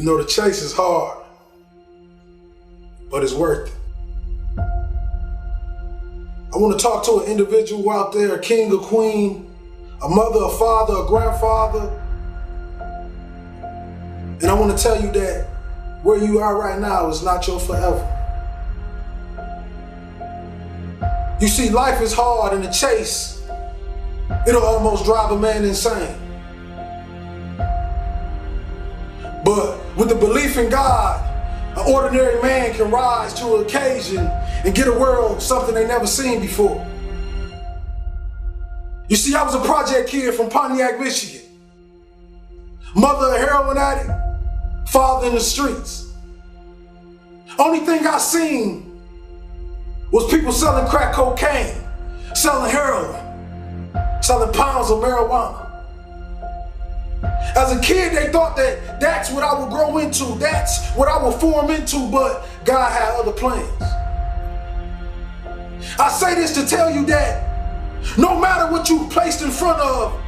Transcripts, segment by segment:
You know, the chase is hard, but it's worth it. I want to talk to an individual out there, a king, a queen, a mother, a father, a grandfather. And I want to tell you that where you are right now is not your forever. You see, life is hard, and the chase, it'll almost drive a man insane. But with the belief in God, an ordinary man can rise to an occasion and get a world something they never seen before. You see, I was a project kid from Pontiac, Michigan. Mother a heroin addict, father in the streets. Only thing I seen was people selling crack cocaine, selling heroin, selling pounds of marijuana. As a kid, they thought that that's what I would grow into, that's what I would form into, but God had other plans. I say this to tell you that no matter what you placed in front of,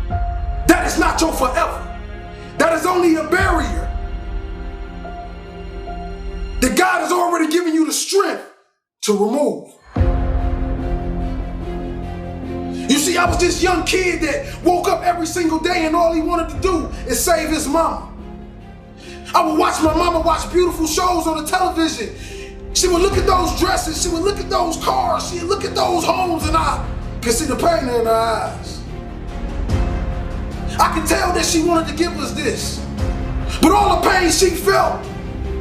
that is not your forever. That is only a barrier that God has already given you the strength to remove. You see, I was this young kid that woke up every single day and all he wanted to do is save his mama. I would watch my mama watch beautiful shows on the television. She would look at those dresses, she would look at those cars, she would look at those homes, and I could see the pain in her eyes. I could tell that she wanted to give us this. But all the pain she felt,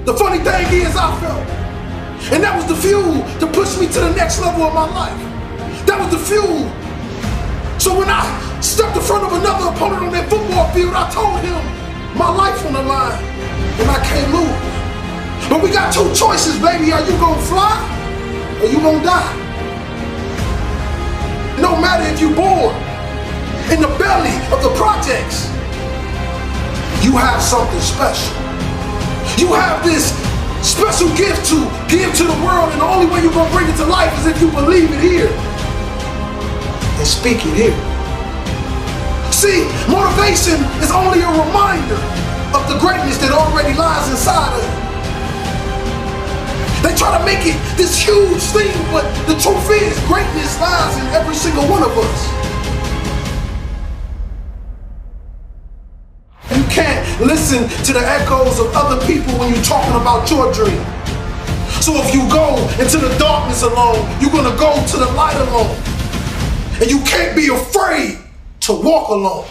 the funny thing is I felt. And that was the fuel to push me to the next level of my life. That was the fuel. So when I stepped in front of another opponent on that football field, I told him my life on the line and I can't lose. But we got two choices, baby. Are you gonna fly or you gonna die? No matter if you're born in the belly of the projects, you have something special. You have this special gift to give to the world, and the only way you're gonna bring it to life is if you believe it here and speak it here. See, motivation is only a reminder of the greatness that already lies inside of you. They try to make it this huge thing, but the truth is, greatness lies in every single one of us. You can't listen to the echoes of other people when you're talking about your dream. So if you go into the darkness alone, you're gonna go to the light alone. And you can't be afraid to walk alone.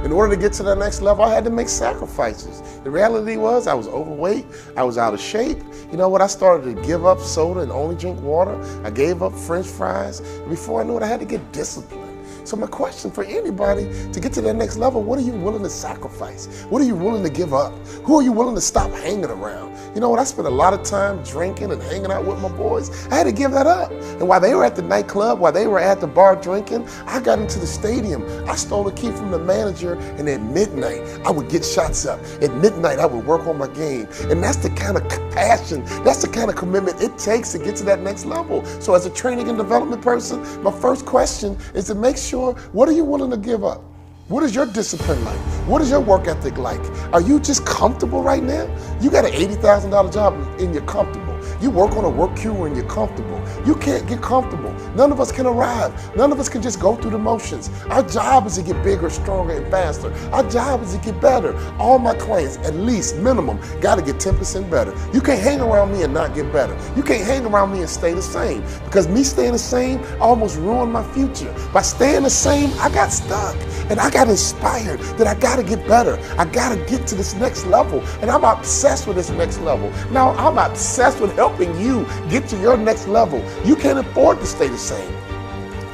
In order to get to the next level, I had to make sacrifices. The reality was I was overweight, I was out of shape. You know what, I started to give up soda and only drink water. I gave up French fries. Before I knew it, I had to get disciplined. So my question for anybody, to get to that next level, what are you willing to sacrifice? What are you willing to give up? Who are you willing to stop hanging around? You know what, I spent a lot of time drinking and hanging out with my boys. I had to give that up. And while they were at the nightclub, while they were at the bar drinking, I got into the stadium. I stole a key from the manager, and at midnight, I would get shots up. At midnight, I would work on my game. And that's the kind of passion, that's the kind of commitment it takes to get to that next level. So as a training and development person, my first question is to make sure, what are you willing to give up? What is your discipline like? What is your work ethic like? Are you just comfortable right now? You got an $80,000 job and you're comfortable. You work on a work queue and you're comfortable. You can't get comfortable. None of us can arrive. None of us can just go through the motions. Our job is to get bigger, stronger, and faster. Our job is to get better. All my clients, at least minimum, got to get 10% better. You can't hang around me and not get better. You can't hang around me and stay the same. Because me staying the same almost ruined my future. By staying the same, I got stuck. And I got inspired that I got to get better. I got to get to this next level. And I'm obsessed with this next level. Now, I'm obsessed with helping you get to your next level. You can't afford to stay the same.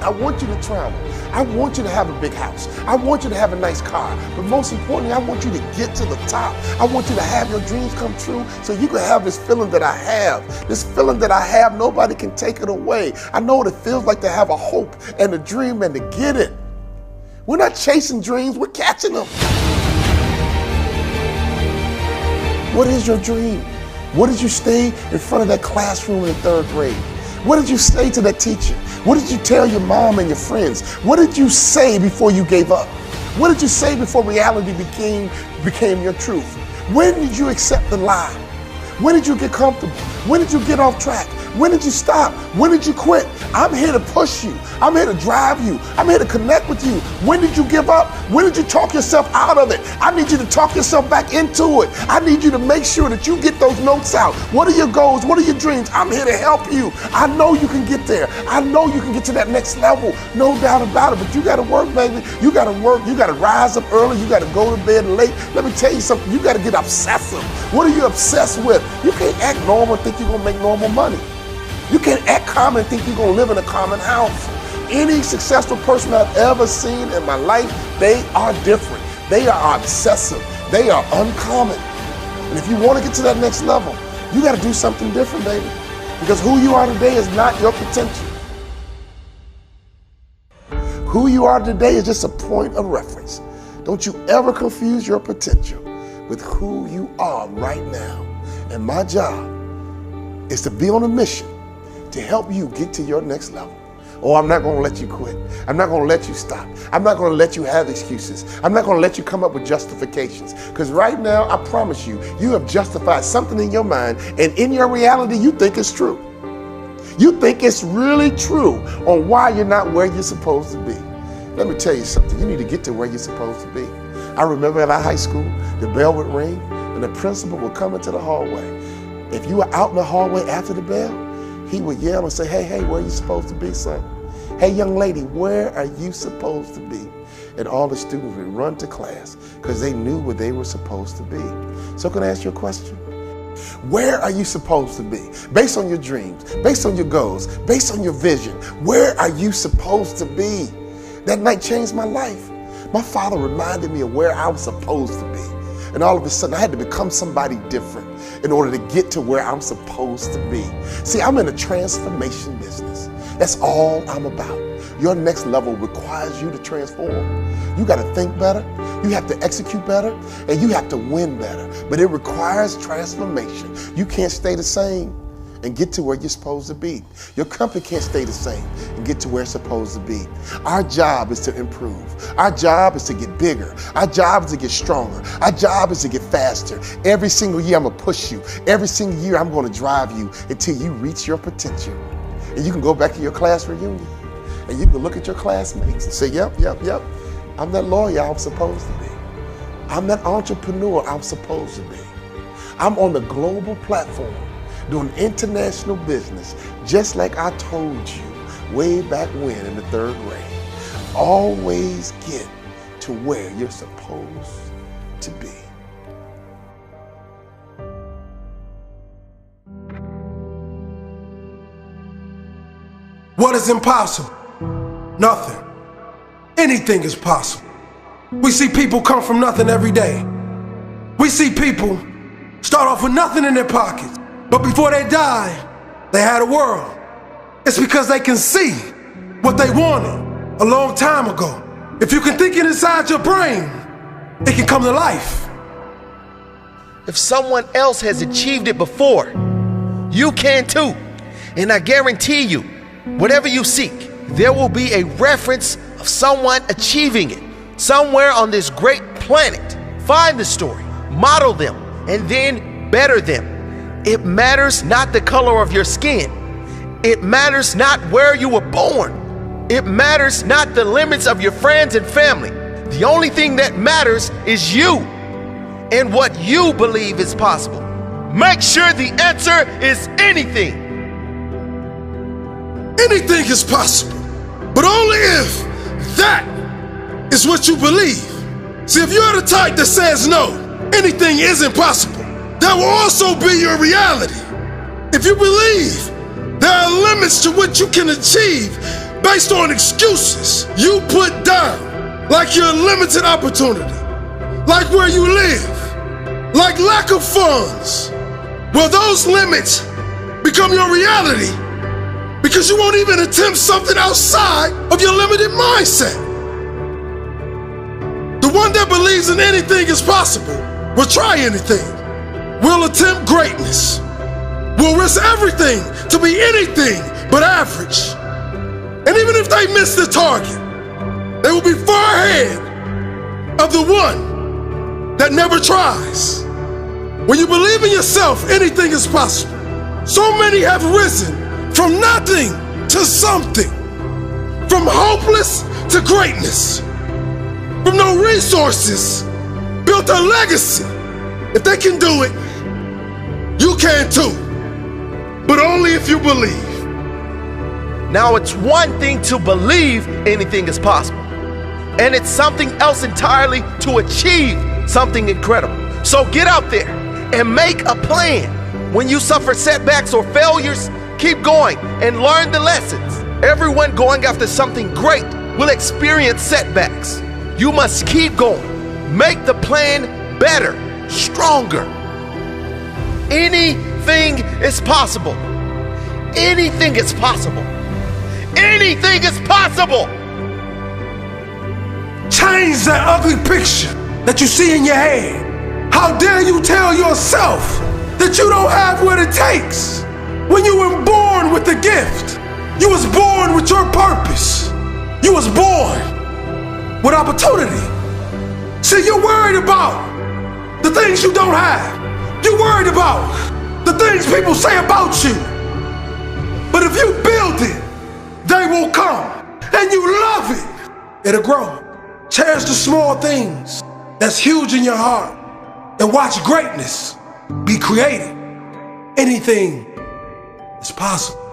I want you to travel. I want you to have a big house. I want you to have a nice car. But most importantly, I want you to get to the top. I want you to have your dreams come true so you can have this feeling that I have. This feeling that I have, nobody can take it away. I know what it feels like to have a hope and a dream and to get it. We're not chasing dreams, we're catching them. What is your dream? What did you stay in front of that classroom in the 3rd grade? What did you say to that teacher? What did you tell your mom and your friends? What did you say before you gave up? What did you say before reality became your truth? When did you accept the lie? When did you get comfortable? When did you get off track? When did you stop? When did you quit? I'm here to push you. I'm here to drive you. I'm here to connect with you. When did you give up? When did you talk yourself out of it? I need you to talk yourself back into it. I need you to make sure that you get those notes out. What are your goals? What are your dreams? I'm here to help you. I know you can get there. I know you can get to that next level. No doubt about it. But you got to work, baby. You got to work. You got to rise up early. You got to go to bed late. Let me tell you something. You got to get obsessive. What are you obsessed with? You can't act normal and think you're going to make normal money. You can't act common and think you're going to live in a common house. Any successful person I've ever seen in my life, they are different. They are obsessive. They are uncommon. And if you want to get to that next level, you got to do something different, baby. Because who you are today is not your potential. Who you are today is just a point of reference. Don't you ever confuse your potential with who you are right now. And my job is to be on a mission to help you get to your next level. Oh, I'm not going to let you quit. I'm not going to let you stop. I'm not going to let you have excuses. I'm not going to let you come up with justifications. Because right now, I promise you, you have justified something in your mind, and in your reality, you think it's true. You think it's really true on why you're not where you're supposed to be. Let me tell you something. You need to get to where you're supposed to be. I remember at our high school, the bell would ring, and the principal would come into the hallway. If you were out in the hallway after the bell, he would yell and say, hey, where are you supposed to be, son? Hey, young lady, where are you supposed to be? And all the students would run to class because they knew where they were supposed to be. So can I ask you a question? Where are you supposed to be? Based on your dreams, based on your goals, based on your vision, where are you supposed to be? That night changed my life. My father reminded me of where I was supposed to be. And all of a sudden, I had to become somebody different in order to get to where I'm supposed to be. See, I'm in a transformation business. That's all I'm about. Your next level requires you to transform. You got to think better, you have to execute better, and you have to win better. But it requires transformation. You can't stay the same and get to where you're supposed to be. Your company can't stay the same and get to where it's supposed to be. Our job is to improve. Our job is to get bigger. Our job is to get stronger. Our job is to get faster. Every single year I'm gonna push you. Every single year I'm gonna drive you until you reach your potential. And you can go back to your class reunion and you can look at your classmates and say, yep, I'm that lawyer I'm supposed to be. I'm that entrepreneur I'm supposed to be. I'm on the global platform doing international business, just like I told you way back when in the 3rd grade. Always get to where you're supposed to be. What is impossible? Nothing. Anything is possible. We see people come from nothing every day. We see people start off with nothing in their pockets, but before they die, they had a world. It's because they can see what they wanted a long time ago. If you can think it inside your brain, it can come to life. If someone else has achieved it before, you can too. And I guarantee you, whatever you seek, there will be a reference of someone achieving it somewhere on this great planet. Find the story, model them, and then better them. It matters not the color of your skin. It matters not where you were born. It matters not the limits of your friends and family. The only thing that matters is you and what you believe is possible. Make sure the answer is anything. Anything is possible, but only if that is what you believe. See, if you're the type that says no, anything isn't possible, that will also be your reality. If you believe there are limits to what you can achieve based on excuses you put down, like your limited opportunity, like where you live, like lack of funds, well, those limits become your reality because you won't even attempt something outside of your limited mindset. The one that believes in anything is possible will try anything. We'll attempt greatness. We'll risk everything to be anything but average. And even if they miss the target, they will be far ahead of the one that never tries. When you believe in yourself, anything is possible. So many have risen from nothing to something, from hopeless to greatness, from no resources, built a legacy. If they can do it, you can too, but only if you believe. Now, it's one thing to believe anything is possible, and it's something else entirely to achieve something incredible. So get out there and make a plan. When you suffer setbacks or failures, keep going and learn the lessons. Everyone going after something great will experience setbacks. You must keep going. Make the plan better, stronger. Anything is possible. Anything is possible. Anything is possible. Change that ugly picture that you see in your head. How dare you tell yourself that you don't have what it takes when you were born with the gift. You was born with your purpose. You was born with opportunity. See, you're worried about the things you don't have. You're worried about the things people say about you. But if you build it, they will come. And you love it, it'll grow. Cherish the small things that's huge in your heart and watch greatness be created. Anything is possible.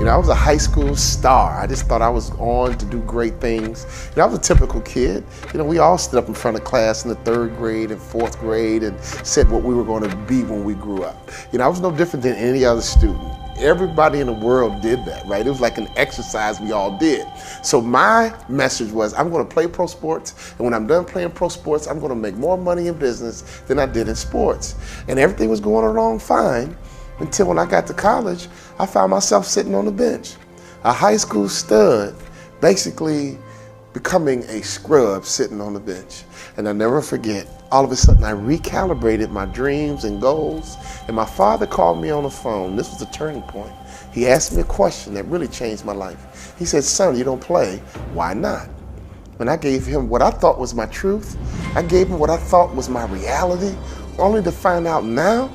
You know, I was a high school star. I just thought I was on to do great things. You know, I was a typical kid. You know, we all stood up in front of class in the 3rd grade and 4th grade and said what we were going to be when we grew up. You know, I was no different than any other student. Everybody in the world did that, right? It was like an exercise we all did. So my message was, I'm going to play pro sports, and when I'm done playing pro sports, I'm going to make more money in business than I did in sports. And everything was going along fine until when I got to college, I found myself sitting on the bench. A high school stud basically becoming a scrub sitting on the bench. And I'll never forget, all of a sudden I recalibrated my dreams and goals, and my father called me on the phone. This was a turning point. He asked me a question that really changed my life. He said, son, you don't play, why not? When I gave him what I thought was my truth, I gave him what I thought was my reality, only to find out now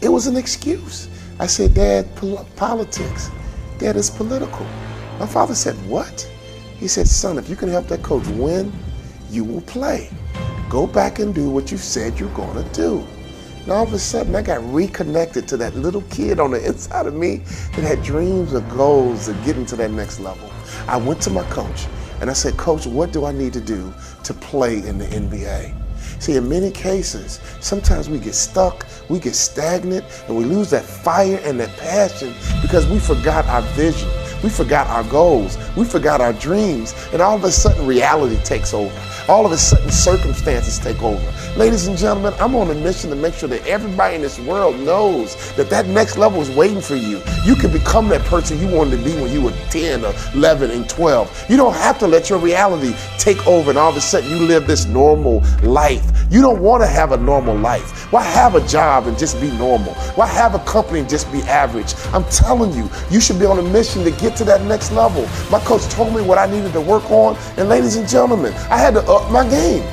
it was an excuse. I said, Dad, politics. Dad, it's political. My father said, what? He said, son, if you can help that coach win, you will play. Go back and do what you said you're going to do. And all of a sudden, I got reconnected to that little kid on the inside of me that had dreams and goals of getting to that next level. I went to my coach and I said, Coach, what do I need to do to play in the NBA? See, in many cases, sometimes we get stuck, we get stagnant, and we lose that fire and that passion because we forgot our vision. We forgot our goals. We forgot our dreams. And all of a sudden, reality takes over. All of a sudden, circumstances take over. Ladies and gentlemen, I'm on a mission to make sure that everybody in this world knows that that next level is waiting for you. You can become that person you wanted to be when you were 10 or 11 and 12. You don't have to let your reality take over and all of a sudden you live this normal life. You don't want to have a normal life. Why have a job and just be normal? Why have a company and just be average? I'm telling you, you should be on a mission to get to that next level. My coach told me what I needed to work on, and ladies and gentlemen, I had to up my game.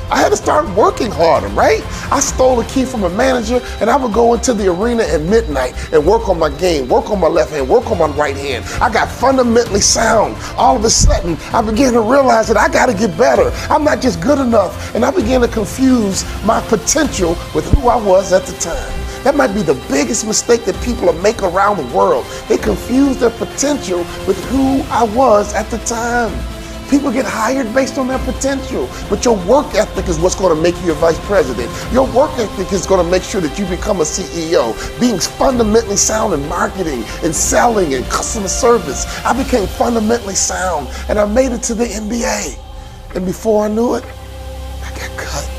I had to start working harder, right? I stole a key from a manager and I would go into the arena at midnight and work on my game, work on my left hand, work on my right hand. I got fundamentally sound. All of a sudden, I began to realize that I got to get better. I'm not just good enough. And I began to confuse my potential with who I was at the time. That might be the biggest mistake that people make around the world. They confuse their potential with who I was at the time. People get hired based on their potential, but your work ethic is what's going to make you a vice president. Your work ethic is going to make sure that you become a CEO. Being fundamentally sound in marketing and selling and customer service, I became fundamentally sound and I made it to the NBA. And before I knew it, I got cut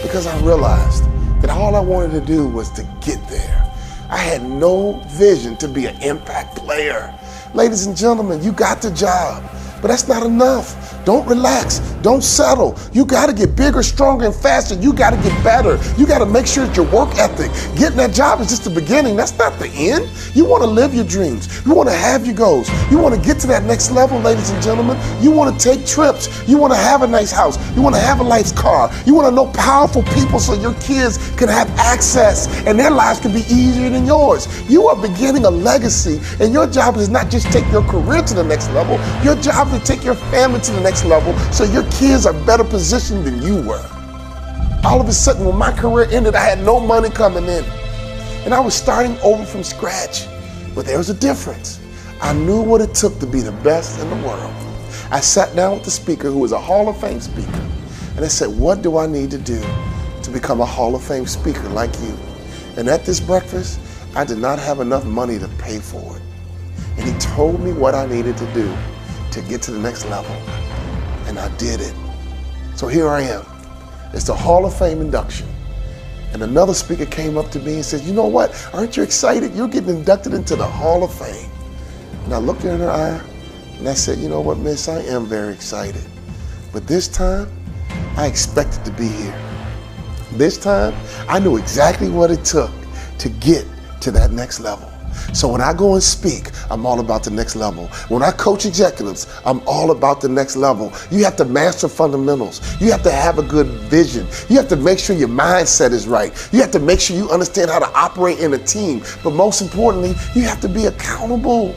because I realized that all I wanted to do was to get there. I had no vision to be an impact player. Ladies and gentlemen, you got the job. But that's not enough. Don't relax. Don't settle. You got to get bigger, stronger, and faster. You got to get better. You got to make sure that your work ethic, getting that job is just the beginning. That's not the end. You want to live your dreams. You want to have your goals. You want to get to that next level, ladies and gentlemen. You want to take trips. You want to have a nice house. You want to have a nice car. You want to know powerful people so your kids can have access and their lives can be easier than yours. You are beginning a legacy, and your job is not just take your career to the next level. Your job is to take your family to the next level so your kids are better positioned than you were. All of a sudden, when my career ended, I had no money coming in. And I was starting over from scratch. But there was a difference. I knew what it took to be the best in the world. I sat down with the speaker, who was a Hall of Fame speaker, and I said, what do I need to do to become a Hall of Fame speaker like you? And at this breakfast, I did not have enough money to pay for it. And he told me what I needed to do to get to the next level. And I did it. So here I am. It's the Hall of Fame induction. And another speaker came up to me and said, you know what? Aren't you excited? You're getting inducted into the Hall of Fame. And I looked in her eye and I said, you know what, miss, I am very excited. But this time, I expected to be here. This time, I knew exactly what it took to get to that next level. So when I go and speak, I'm all about the next level. When I coach executives, I'm all about the next level. You have to master fundamentals. You have to have a good vision. You have to make sure your mindset is right. You have to make sure you understand how to operate in a team. But most importantly, you have to be accountable.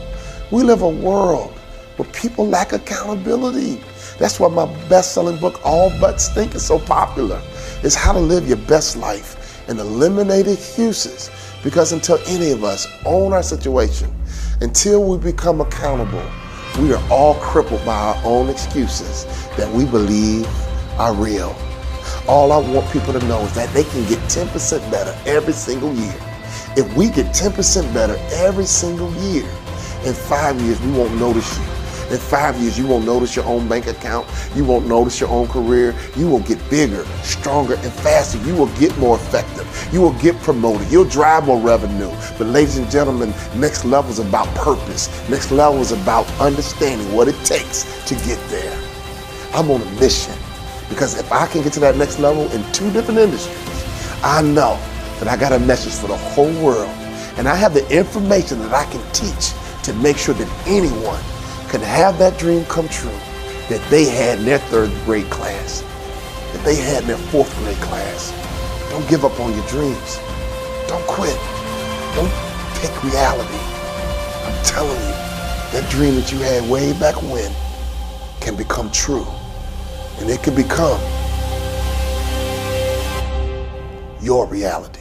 We live a world where people lack accountability. That's why my best-selling book, All But Stink, is so popular. It's how to live your best life and eliminate excuses. Because until any of us own our situation, until we become accountable, we are all crippled by our own excuses that we believe are real. All I want people to know is that they can get 10% better every single year. If we get 10% better every single year, in 5 years, we won't notice you. In 5 years, you won't notice your own bank account. You won't notice your own career. You will get bigger, stronger, and faster. You will get more effective. You will get promoted. You'll drive more revenue. But ladies and gentlemen, next level is about purpose. Next level is about understanding what it takes to get there. I'm on a mission because if I can get to that next level in 2 different industries, I know that I got a message for the whole world. And I have the information that I can teach to make sure that anyone can have that dream come true that they had in their 3rd grade class, that they had in their 4th grade class. Don't give up on your dreams. Don't quit. Don't take reality. I'm telling you, that dream that you had way back when can become true. And it can become your reality.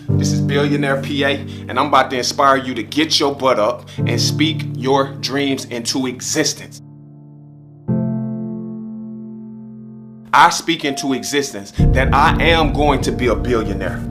This is Billionaire PA, and I'm about to inspire you to get your butt up and speak your dreams into existence. I speak into existence that I am going to be a billionaire.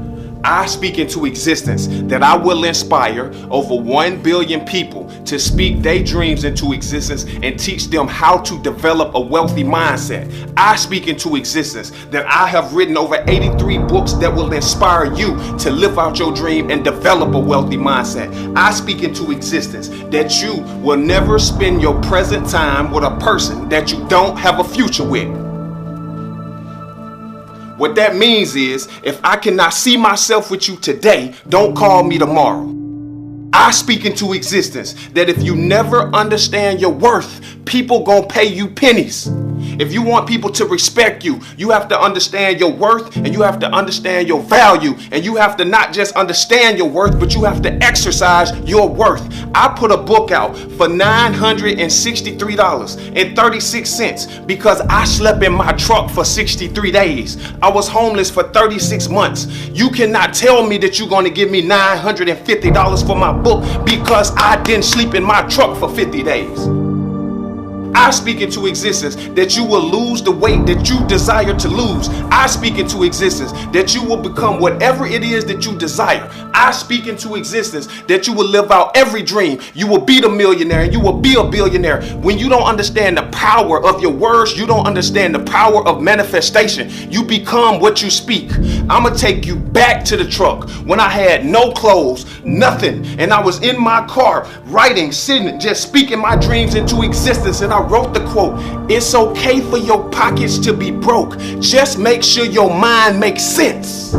I speak into existence that I will inspire over 1 billion people to speak their dreams into existence and teach them how to develop a wealthy mindset. I speak into existence that I have written over 83 books that will inspire you to live out your dream and develop a wealthy mindset. I speak into existence that you will never spend your present time with a person that you don't have a future with. What that means is, if I cannot see myself with you today, don't call me tomorrow. I speak into existence that if you never understand your worth, people gonna pay you pennies. If you want people to respect you, you have to understand your worth and you have to understand your value. And you have to not just understand your worth, but you have to exercise your worth. I put a book out for $963.36 because I slept in my truck for 63 days. I was homeless for 36 months. You cannot tell me that you're going to give me $950 for my book because I didn't sleep in my truck for 50 days. I speak into existence that you will lose the weight that you desire to lose. I speak into existence that you will become whatever it is that you desire. I speak into existence that you will live out every dream. You will be the millionaire and you will be a billionaire. When you don't understand the power of your words, you don't understand the power of manifestation. You become what you speak. I'm going to take you back to the truck when I had no clothes, nothing, and I was in my car writing, sitting, just speaking my dreams into existence. And I wrote the quote, "It's okay for your pockets to be broke. Just make sure your mind makes sense."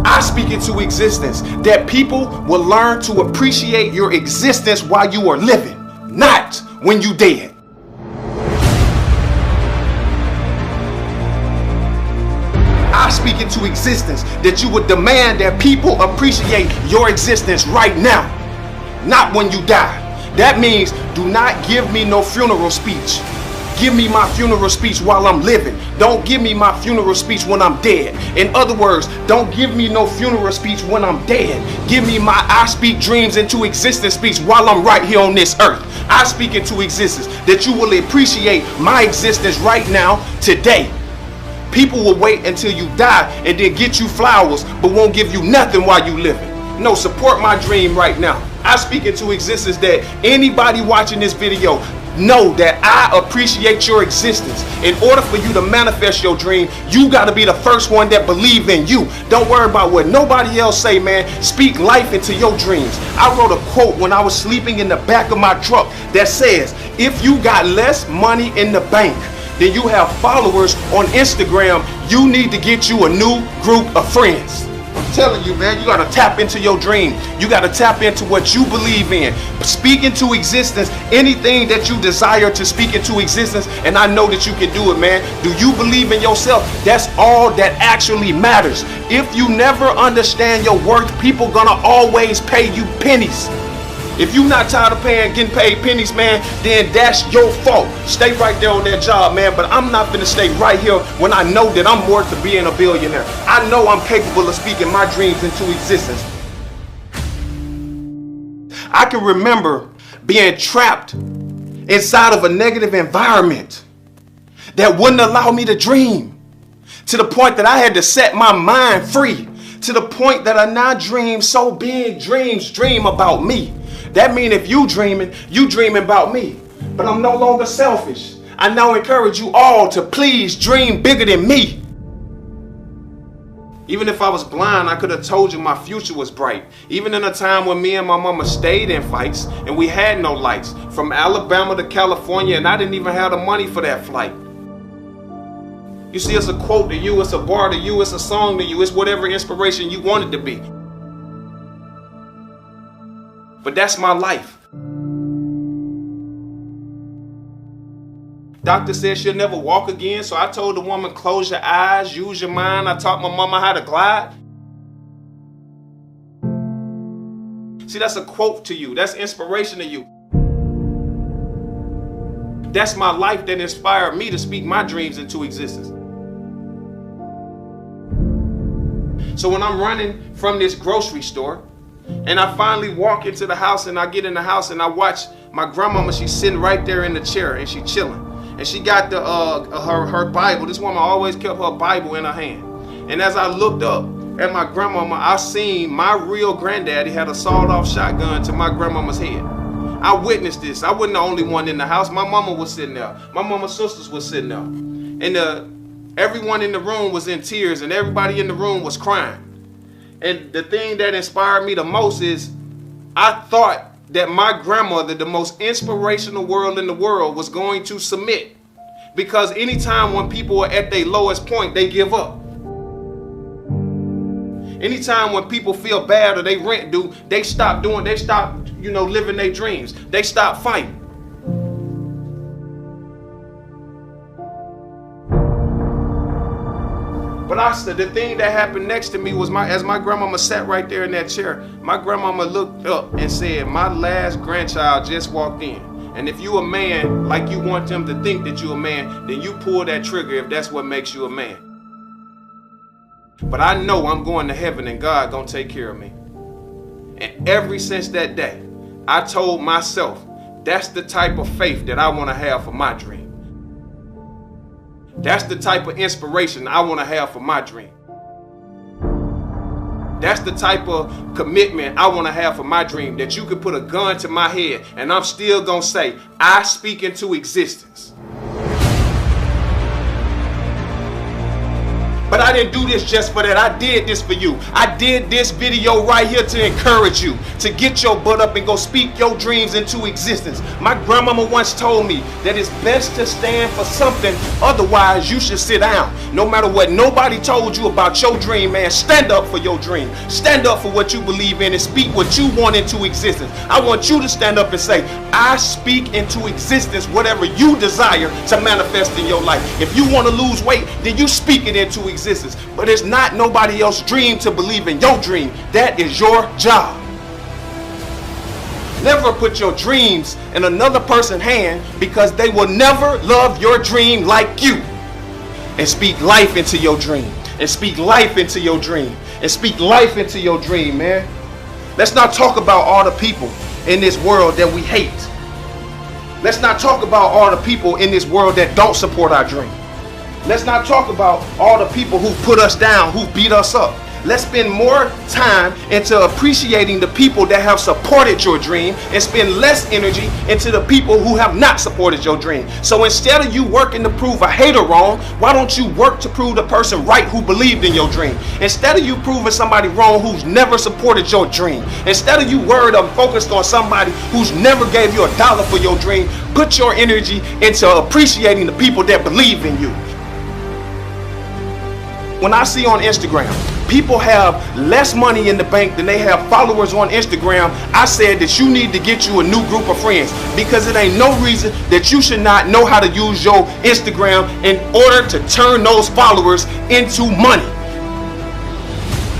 I speak into existence that people will learn to appreciate your existence while you are living, not when you dead. I speak into existence that you would demand that people appreciate your existence right now, not when you die. That means do not give me no funeral speech. Give me my funeral speech while I'm living. Don't give me my funeral speech when I'm dead. In other words, don't give me no funeral speech when I'm dead. Give me my I speak dreams into existence speech while I'm right here on this earth. I speak into existence that you will appreciate my existence right now, today. People will wait until you die and then get you flowers, but won't give you nothing while you living. No, support my dream right now. I speak into existence that anybody watching this video know that I appreciate your existence. In order for you to manifest your dream, you got to be the first one that believe in you. Don't worry about what nobody else say, man. Speak life into your dreams. I wrote a quote when I was sleeping in the back of my truck that says, "If you got less money in the bank than you have followers on Instagram, you need to get you a new group of friends." I'm telling you, man, you got to tap into your dream. You got to tap into what you believe in. Speak into existence anything that you desire to speak into existence, and I know that you can do it, man. Do you believe in yourself? That's all that actually matters. If you never understand your worth, people gonna always pay you pennies. If you're not tired of getting paid pennies, man, then that's your fault. Stay right there on that job, man. But I'm not gonna stay right here when I know that I'm worth of being a billionaire. I know I'm capable of speaking my dreams into existence. I can remember being trapped inside of a negative environment that wouldn't allow me to dream, to the point that I had to set my mind free, to the point that I now dream so big, dream about me. That means if you dreaming about me. But I'm no longer selfish. I now encourage you all to please dream bigger than me. Even if I was blind, I could have told you my future was bright. Even in a time when me and my mama stayed in fights and we had no lights, from Alabama to California, and I didn't even have the money for that flight. You see, it's a quote to you, it's a bar to you, it's a song to you, it's whatever inspiration you want it to be. But that's my life. Doctor said she'll never walk again, so I told the woman, close your eyes, use your mind. I taught my mama how to glide. See, that's a quote to you. That's inspiration to you. That's my life that inspired me to speak my dreams into existence. So when I'm running from this grocery store, and I finally walk into the house, and I get in the house and I watch my grandmama. She's sitting right there in the chair and she's chilling. And she got the her Bible. This woman always kept her Bible in her hand. And as I looked up at my grandmama, I seen my real granddaddy had a sawed-off shotgun to my grandmama's head. I witnessed this. I wasn't the only one in the house. My mama was sitting there. My mama's sisters was sitting there. And everyone in the room was in tears, and everybody in the room was crying. And the thing that inspired me the most is I thought that my grandmother, the most inspirational world in the world, was going to submit. Because anytime when people are at their lowest point, they give up. Anytime when people feel bad or they stop living their dreams. They stop fighting. But the thing that happened next to me was as my grandmama sat right there in that chair, my grandmama looked up and said, my last grandchild just walked in. And if you a man, like you want them to think that you a man, then you pull that trigger if that's what makes you a man. But I know I'm going to heaven and God gonna take care of me. And ever since that day, I told myself That's the type of faith that I want to have for my dream. That's the type of inspiration I want to have for my dream. That's the type of commitment I want to have for my dream, that you could put a gun to my head and I'm still going to say, I speak into existence. But I didn't do this just for that. I did this for you. I did this video right here to encourage you to get your butt up and go speak your dreams into existence. My grandmama once told me that it's best to stand for something, otherwise you should sit down. No matter what nobody told you about your dream, man, stand up for your dream. Stand up for what you believe in and speak what you want into existence. I want you to stand up and say, I speak into existence whatever you desire to manifest in your life. If you want to lose weight, then you speak it into existence. But it's not nobody else's dream to believe in your dream. That is your job. Never put your dreams in another person's hand, because they will never love your dream like you. And speak life into your dream. And speak life into your dream. And speak life into your dream, man. Let's not talk about all the people in this world that we hate. Let's not talk about all the people in this world that don't support our dream. Let's not talk about all the people who put us down, who beat us up. Let's spend more time into appreciating the people that have supported your dream and spend less energy into the people who have not supported your dream. So instead of you working to prove a hater wrong, why don't you work to prove the person right who believed in your dream? Instead of you proving somebody wrong who's never supported your dream, instead of you worried or focused on somebody who's never gave you $1 for your dream, put your energy into appreciating the people that believe in you. When I see on Instagram, people have less money in the bank than they have followers on Instagram, I said that you need to get you a new group of friends, because it ain't no reason that you should not know how to use your Instagram in order to turn those followers into money.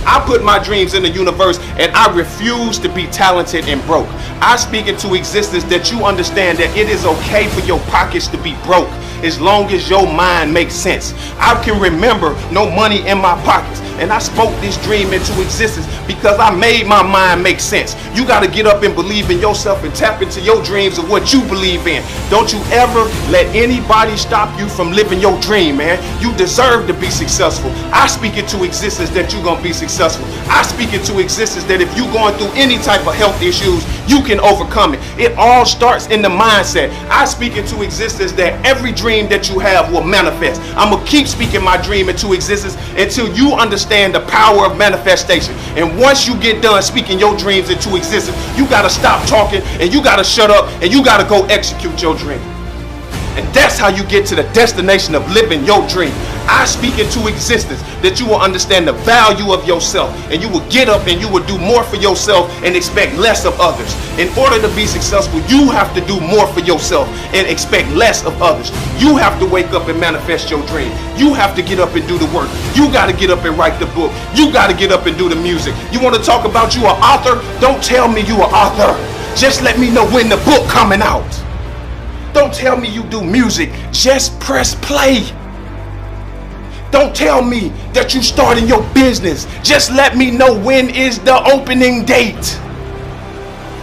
I put my dreams in the universe, and I refuse to be talented and broke. I speak into existence that you understand that it is okay for your pockets to be broke, as long as your mind makes sense. I can remember no money in my pockets, and I spoke this dream into existence because I made my mind make sense. You got to get up and believe in yourself and tap into your dreams of what you believe in. Don't you ever let anybody stop you from living your dream, man. You deserve to be successful. I speak into existence that you're going to be successful. I speak into existence that if you're going through any type of health issues, you can overcome it. It all starts in the mindset. I speak into existence that every dream that you have will manifest. I'm going to keep speaking my dream into existence until you understand the power of manifestation. And once you get done speaking your dreams into existence, you got to stop talking and you got to shut up and you got to go execute your dream. And that's how you get to the destination of living your dream. I speak into existence that you will understand the value of yourself, and you will get up and you will do more for yourself and expect less of others. In order to be successful, you have to do more for yourself and expect less of others. You have to wake up and manifest your dream. You have to get up and do the work. You got to get up and write the book. You got to get up and do the music. You want to talk about you an author? Don't tell me you an author. Just let me know when the book coming out. Don't tell me you do music. Just press play. Don't tell me that you starting your business. Just let me know when is the opening date.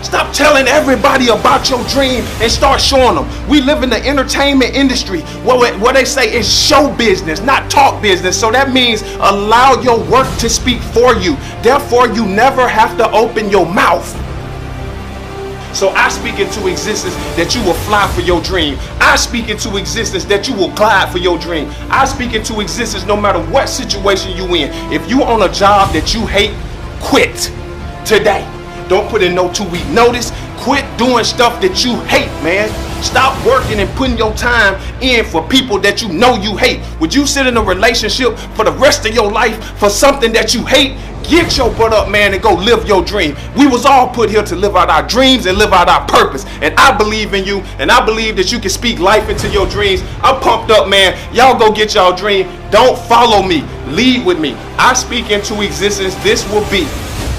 Stop telling everybody about your dream and start showing them. We live in the entertainment industry where they say it's show business, not talk business. So that means allow your work to speak for you. Therefore, you never have to open your mouth. So I speak into existence that you will fly for your dream. I speak into existence that you will glide for your dream. I speak into existence no matter what situation you in. If you on a job that you hate, quit today. Don't put in no 2-week notice. Quit doing stuff that you hate, man. Stop working and putting your time in for people that you know you hate. Would you sit in a relationship for the rest of your life for something that you hate? Get your butt up, man, and go live your dream. We was all put here to live out our dreams and live out our purpose. And I believe in you, and I believe that you can speak life into your dreams. I'm pumped up, man. Y'all go get y'all dream. Don't follow me. Lead with me. I speak into existence. This will be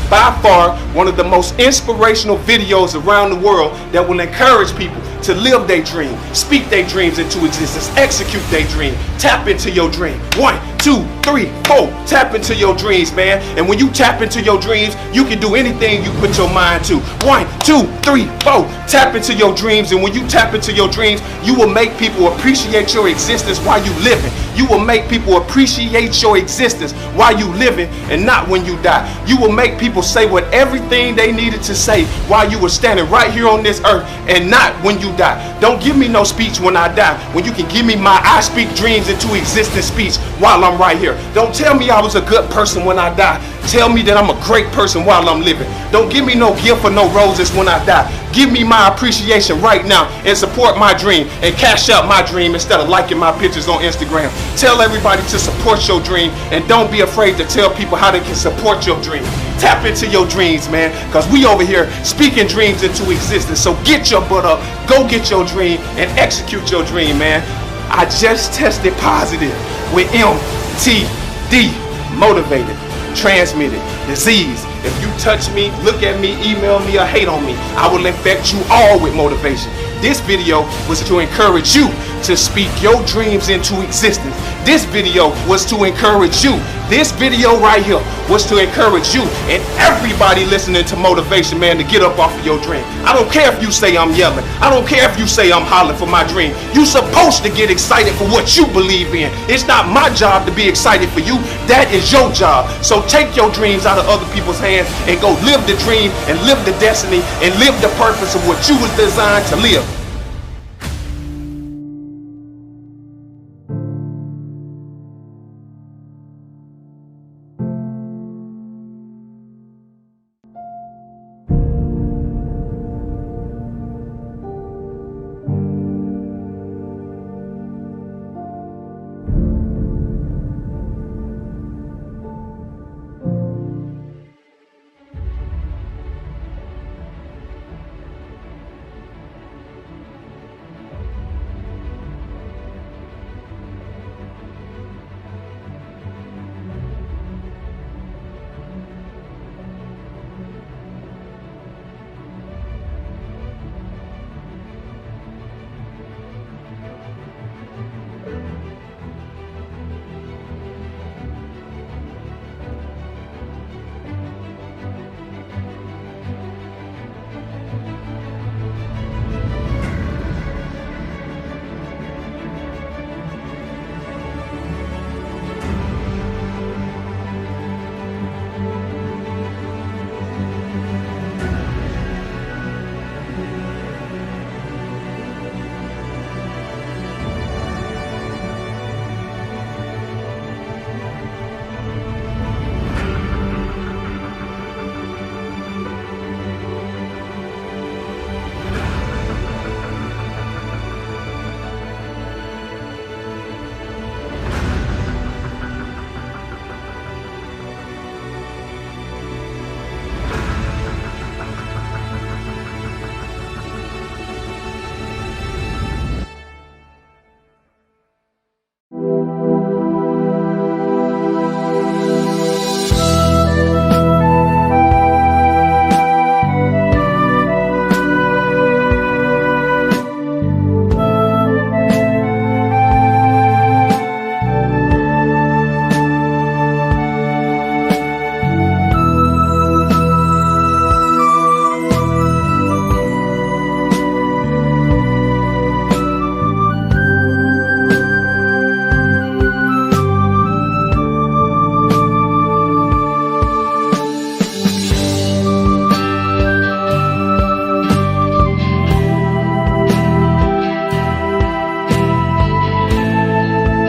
by far one of the most inspirational videos around the world that will encourage people to live their dream, speak their dreams into existence, execute their dream, tap into your dream. 1, 2. 2, 3, 4. Tap into your dreams, man. And when you tap into your dreams, you can do anything you put your mind to. 1, 2, 3, 4. Tap into your dreams. And when you tap into your dreams, you will make people appreciate your existence while you living. You will make people appreciate your existence while you living and not when you die. You will make people say what everything they needed to say while you were standing right here on this earth and not when you die. Don't give me no speech when I die, when you can give me my I speak dreams into existence speech while I'm right here. Don't tell me I was a good person when I die. Tell me that I'm a great person while I'm living. Don't give me no gift or no roses when I die. Give me my appreciation right now and support my dream and cash out my dream instead of liking my pictures on Instagram. Tell everybody to support your dream and don't be afraid to tell people how they can support your dream. Tap into your dreams, man, because we over here speaking dreams into existence. So get your butt up, go get your dream and execute your dream, man. I just tested positive with MTD, motivated, transmitted disease. If you touch me, look at me, email me, or hate on me, I will infect you all with motivation. This video was to encourage you to speak your dreams into existence. This video was to encourage you. This video right here was to encourage you and everybody listening to motivation, man, to get up off of your dream. I don't care if you say I'm yelling. I don't care if you say I'm hollering for my dream. You're supposed to get excited for what you believe in. It's not my job to be excited for you. That is your job. So take your dreams out of other people's hands and go live the dream and live the destiny and live the purpose of what you was designed to live.